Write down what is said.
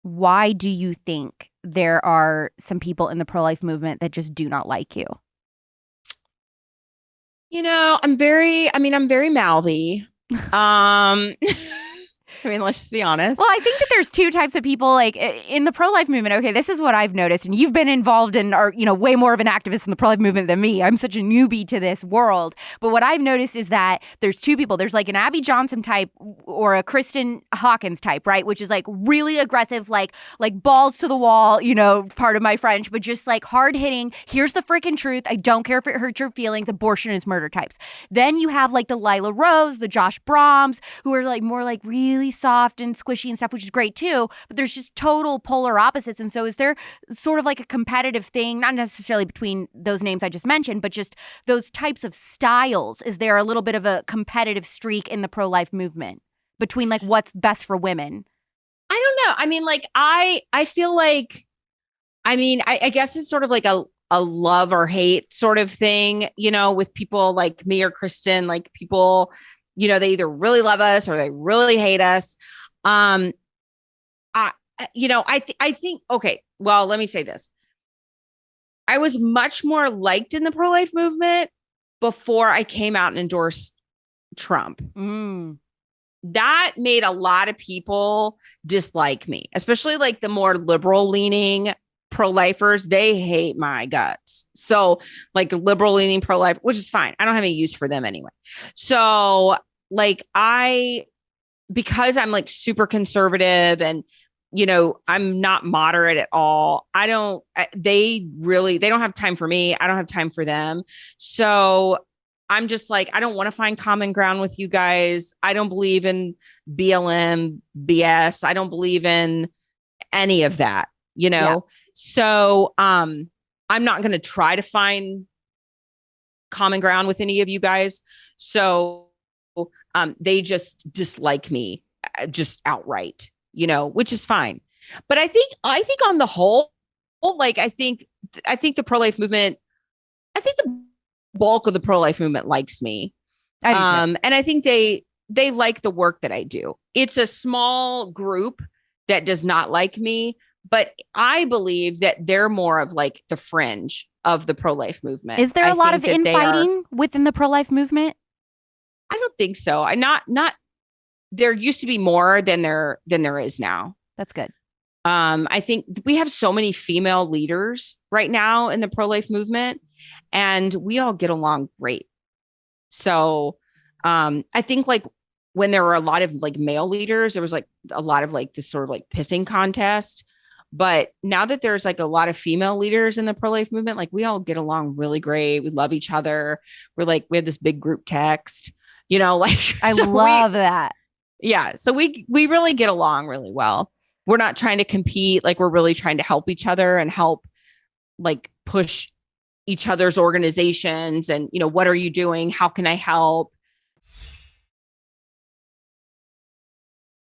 why do you think there are some people in the pro-life movement that just do not like you? I'm very mouthy. Um, let's just be Well, honest. I think that there's two types of people like in the pro-life movement. Okay, this is what I've noticed, and you've been involved in, or way more of an activist in the pro-life movement than me. I'm such a newbie to this world. But what I've noticed is that there's two people. There's like an Abby Johnson type or a Kristen Hawkins type, right? Which is like really aggressive, like balls to the wall, part of my French, but just like hard hitting. Here's the freaking truth. I don't care if it hurts your feelings. Abortion is murder types. Then you have like the Lila Rose, the Josh Brahms, who are like more like really soft and squishy and stuff, which is great too. But there's just total polar opposites. And so is there sort of like a competitive thing, not necessarily between those names I just mentioned, but just those types of styles? Is there a little bit of a competitive streak in the pro-life movement between like what's best for women? I don't know. I feel like, I guess it's sort of like a love or hate sort of thing, with people like me or Kristen, like people, they either really love us or they really hate us. Um, I, I think, okay, well, let me say this. I was much more liked in the pro-life movement before I came out and endorsed Trump. Mm. That made a lot of people dislike me, especially like the more liberal leaning pro-lifers. They hate my guts. So like liberal leaning pro-life, which is fine. I don't have any use for them anyway. So like because I'm like super conservative and I'm not moderate at all. They don't have time for me. I don't have time for them. So I'm just like, I don't want to find common ground with you guys. I don't believe in BLM BS. I don't believe in any of that, Yeah. So I'm not going to try to find common ground with any of you guys. So they just dislike me just outright, which is fine. But I think on the whole, like I think the pro-life movement, I think the bulk of the pro-life movement likes me. I do too. And I think they like the work that I do. It's a small group that does not like me, but I believe that they're more of like the fringe of the pro-life movement. Is there I a lot of think that they are. infighting within the pro-life movement? I don't think so. I not there used to be more than there is now. That's good. I think we have so many female leaders right now in the pro-life movement, and we all get along great. So I think like when there were a lot of like male leaders, there was like a lot of like this sort of like pissing contest. But now that there's like a lot of female leaders in the pro-life movement, like we all get along really great. We love each other. We have this big group text, like I so love that. yeah. So we really get along really well. We're not trying to compete. Like we're really trying to help each other and help like push each other's organizations and, what are you doing? How can I help?